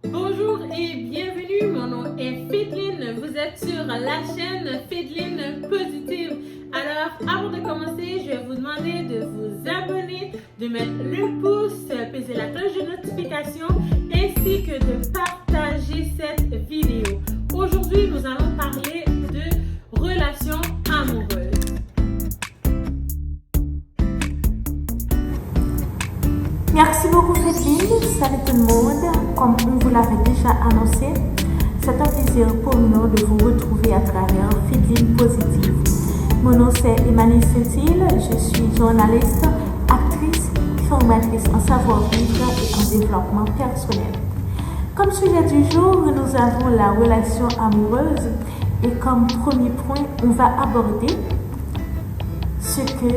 Bonjour et bienvenue, mon nom est Fédeline, vous êtes sur la chaîne Fédeline Positive. Alors, avant de commencer, je vais vous demander de vous abonner, de mettre le pouce, peser la cloche de notification ainsi que de partager cette vidéo. Aujourd'hui, nous allons parler de relations amoureuses. Merci beaucoup Fédeline, salut tout le monde. Comme on vous l'avait déjà annoncé, c'est un plaisir pour nous de vous retrouver à travers Fédeline Positive. Mon nom c'est Emmanuelle Saint-Hill, je suis journaliste, actrice, formatrice en savoir-vivre et en développement personnel. Comme sujet du jour, nous avons la relation amoureuse et comme premier point, on va aborder ce que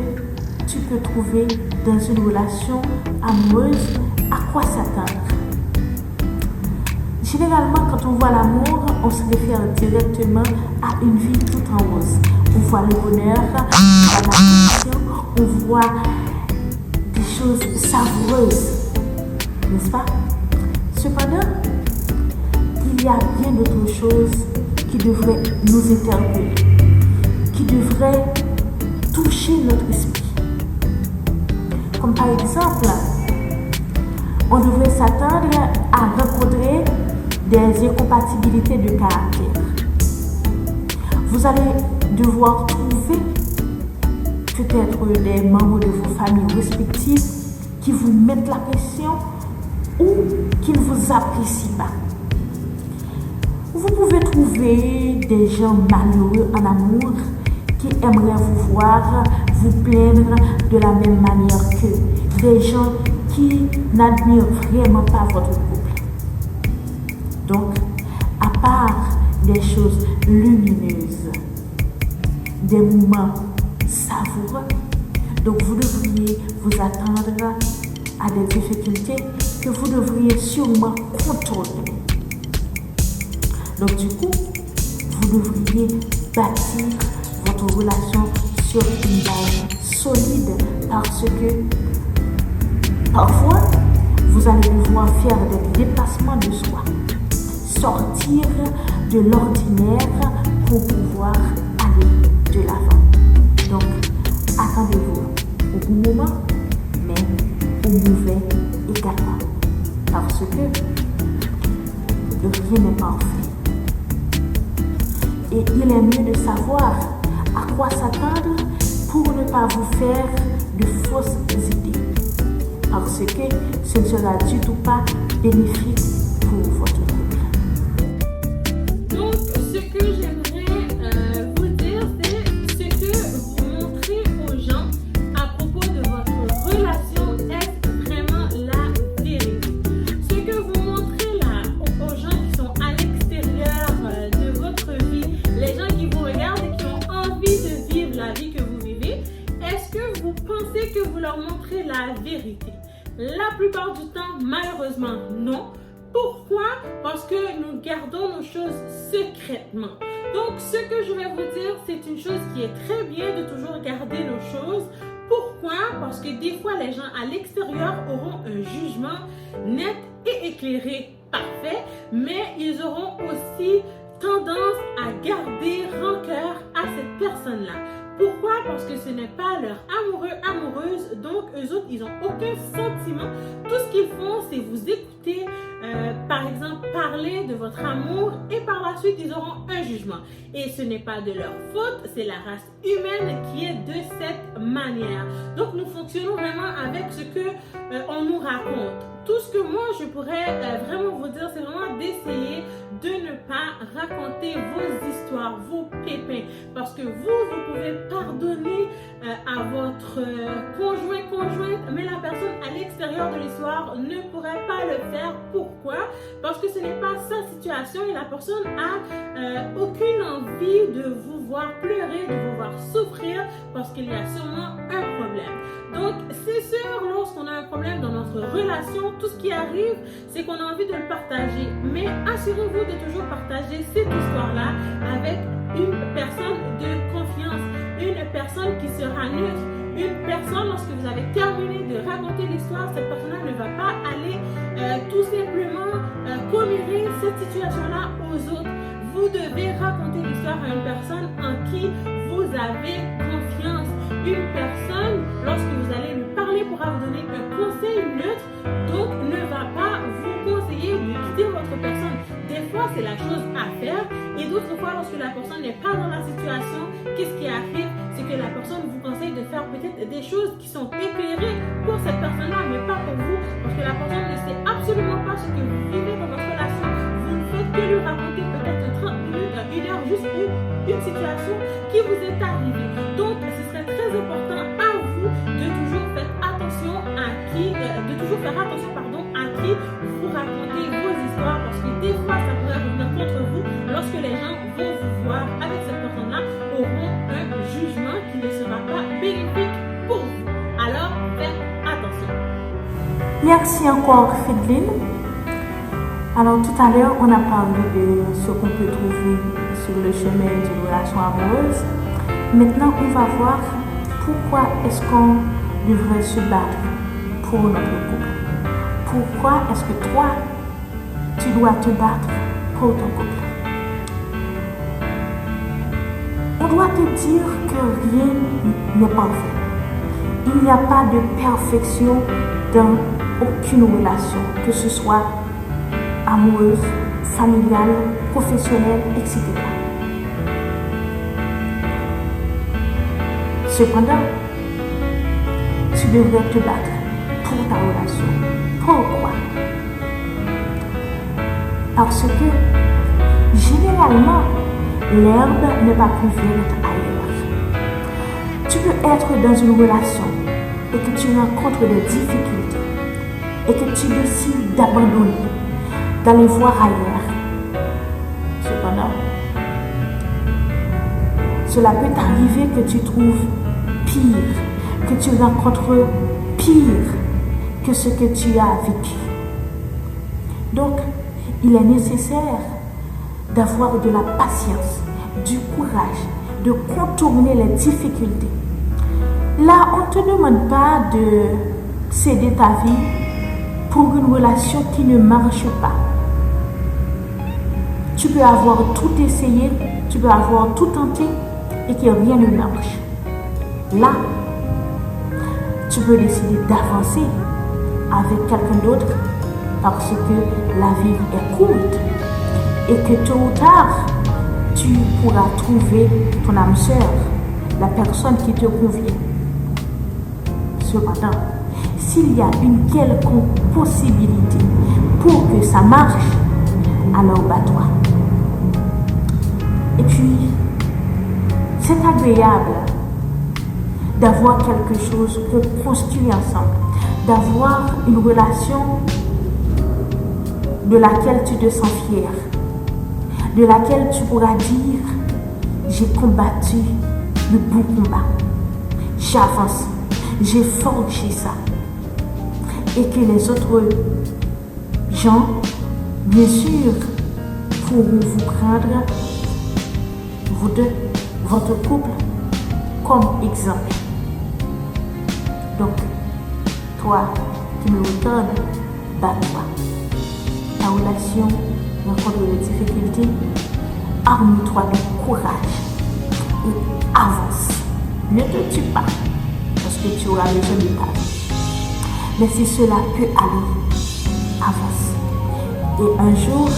tu peux trouver dans une relation amoureuse, à quoi s'attendre. Généralement, quand on voit l'amour, on se réfère directement à une vie tout en rose. On voit le bonheur, on voit l'affection, on voit des choses savoureuses, n'est-ce pas? Cependant, il y a bien d'autres choses qui devraient nous interpeller, qui devraient toucher notre esprit. Comme par exemple, on devrait s'attendre à rencontrer des incompatibilités de caractère. Vous allez devoir trouver peut-être des membres de vos familles respectives qui vous mettent la pression ou qui ne vous apprécient pas. Vous pouvez trouver des gens malheureux en amour qui aimeraient vous voir vous plaindre de la même manière que des gens qui n'admirent vraiment pas votre couple. Donc, à part des choses lumineuses, des moments savoureux, donc vous devriez vous attendre à des difficultés que vous devriez sûrement contourner. Donc du coup, vous devriez bâtir votre relation sur une base solide parce que parfois, vous allez devoir faire des dépassements de soi, sortir de l'ordinaire pour pouvoir aller de l'avant. Donc, attendez-vous au bon moment, mais au mauvais également, parce que rien n'est parfait. Et il est mieux de savoir à quoi s'attendre pour ne pas vous faire de fausses idées. Parce que ce ne sera du tout pas bénéfique pour votre couple. Donc, ce que j'aimerais vous dire, c'est ce que vous montrez aux gens à propos de votre relation est vraiment la vérité. Ce que vous montrez là aux gens qui sont à l'extérieur de votre vie, les gens qui vous regardent et qui ont envie de vivre la vie que vous vivez, est-ce que vous pensez que vous leur montrez la vérité? La plupart du temps, malheureusement, non. Pourquoi? Parce que nous gardons nos choses secrètement. Donc, ce que je vais vous dire, c'est une chose qui est très bien de toujours garder nos choses. Pourquoi? Parce que des fois, les gens à l'extérieur auront un jugement net et éclairé parfait, mais ils auront aussi tendance à garder rancœur à cette personne-là. Pourquoi? Parce que ce n'est pas leur amoureux, amoureuse, donc eux autres, ils n'ont aucun sentiment. Tout ce qu'ils font, c'est vous écouter, par exemple, parler de votre amour et par la suite, ils auront un jugement. Et ce n'est pas de leur faute, c'est la race humaine qui est de cette manière. Donc, nous fonctionnons vraiment avec ce que on nous raconte. Tout ce que moi, je pourrais vraiment vous dire, c'est vraiment d'essayer de ne pas raconter vos histoires, vos pépins. Parce que vous pouvez pardonner à votre conjointe, mais la personne à l'extérieur de l'histoire ne pourrait pas le faire. Pourquoi? Parce que ce n'est pas sa situation et la personne a aucune envie de vous voir pleurer, de vous voir souffrir, parce qu'il y a sûrement un problème. Donc, c'est sûr, lorsqu'on a un problème dans notre relation, tout ce qui arrive, c'est qu'on a envie de le partager. Mais assurez-vous de toujours partager cette histoire-là avec une personne de confiance, une personne qui sera neutre, une personne, lorsque vous avez terminé de raconter l'histoire, cette personne-là ne va pas aller tout simplement commérez cette situation-là aux autres. Vous devez raconter l'histoire à une personne en qui vous avez confiance. Une personne, lorsque vous allez lui parler, pourra vous donner un conseil neutre, donc ne va pas vous conseiller de quitter votre personne. Des fois, c'est la chose à faire, et d'autres fois, lorsque la personne n'est pas dans la situation, qu'est-ce qui arrive? C'est que la personne vous conseille de faire peut-être des choses qui sont éclairées pour cette personne-là, mais pas pour vous, parce que la personne ne sait absolument pas ce que vous vivez dans votre relation. Vous ne faites que lui raconter peut-être 30 minutes, 1 heure, juste une situation qui vous est arrivée. Donc, ce serait très important à vous de toujours faire attention à qui, à qui vous racontez vos histoires, parce que des fois, ça pourrait revenir contre vous lorsque les gens vont vous voir avec cette personne-là, auront un jugement qui ne sera pas bénéfique pour vous. Alors, faites attention. Merci encore, Fideline. Alors, tout à l'heure, on a parlé de ce qu'on peut trouver sur le chemin d'une relation amoureuse. Maintenant, on va voir pourquoi est-ce qu'on devrait se battre pour notre couple. Pourquoi est-ce que toi, tu dois te battre pour ton couple? On doit te dire que rien n'est parfait. Il n'y a pas de perfection dans aucune relation, que ce soit amoureuse, familiale, professionnelle, etc. Cependant, tu devrais te battre pour ta relation. Pourquoi? Parce que généralement, l'herbe n'est pas plus verte ailleurs. Tu peux être dans une relation et que tu rencontres des difficultés et que tu décides d'abandonner, d'aller voir ailleurs. Cependant, cela peut t'arriver que tu trouves pire, que tu rencontres pire que ce que tu as vécu. Donc, il est nécessaire d'avoir de la patience, du courage, de contourner les difficultés. Là, on ne te demande pas de céder ta vie pour une relation qui ne marche pas. Tu peux avoir tout essayé, tu peux avoir tout tenté et que rien ne marche. Là, tu peux décider d'avancer avec quelqu'un d'autre parce que la vie est courte et que tôt ou tard, tu pourras trouver ton âme sœur, la personne qui te convient. Cependant, s'il y a une quelconque possibilité pour que ça marche, alors bats-toi. Et puis, c'est agréable d'avoir quelque chose qu'on construit ensemble, d'avoir une relation de laquelle tu te sens fier, de laquelle tu pourras dire « J'ai combattu le bon combat, j'ai avancé, j'ai forgé ça ». Et que les autres gens, bien sûr, pourront vous prendre, vous deux, votre couple, comme exemple. Donc, toi qui me regardes, bats-toi. Ta relation rencontre des difficultés, arme-toi de courage et avance. Ne te tue pas, parce que tu auras besoin de ta vie. Mais si cela peut aller, avance. Et un jour,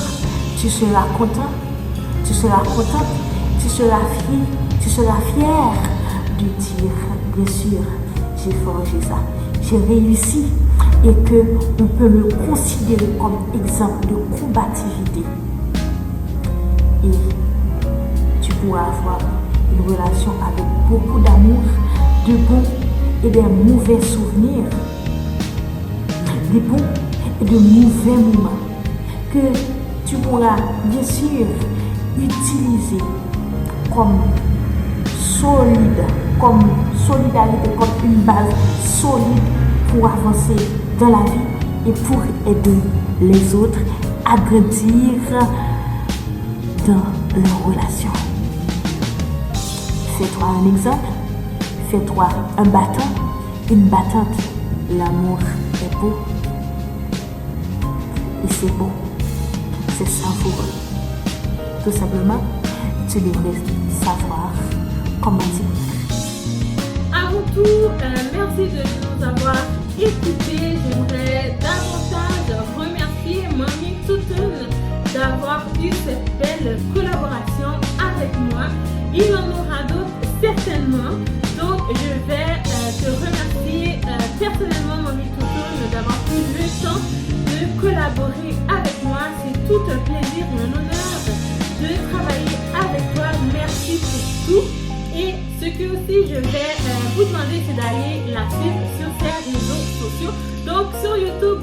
tu seras content, tu seras contente, tu seras fier de dire, bien sûr, j'ai forgé ça, j'ai réussi et qu'on peut me considérer comme exemple de combativité. Et tu pourras avoir une relation avec beaucoup d'amour, de bons et des mauvais souvenirs, des bons et de mauvais moments que tu pourras bien sûr utiliser comme solide, comme solidarité, comme une base solide pour avancer dans la vie et pour aider les autres à grandir dans leur relation. Fais-toi un exemple, fais-toi un battant, une battante. L'amour est beau et c'est beau c'est savoureux. Tout simplement, tu devrais savoir comment dire. Avant tout, merci de nous avoir écoutés. J'aimerais davantage remercier Mamie Toutoune d'avoir eu cette belle collaboration avec moi. Il en aura d'autres certainement. Donc, je vais te remercier personnellement, Mamie Toutoune, d'avoir pris le temps de collaborer avec moi. C'est tout un plaisir et un honneur de travailler avec toi. Merci pour tout. Et ce que aussi je vais vous demander, c'est d'aller la suivre sur ses réseaux sociaux. Donc, sur YouTube,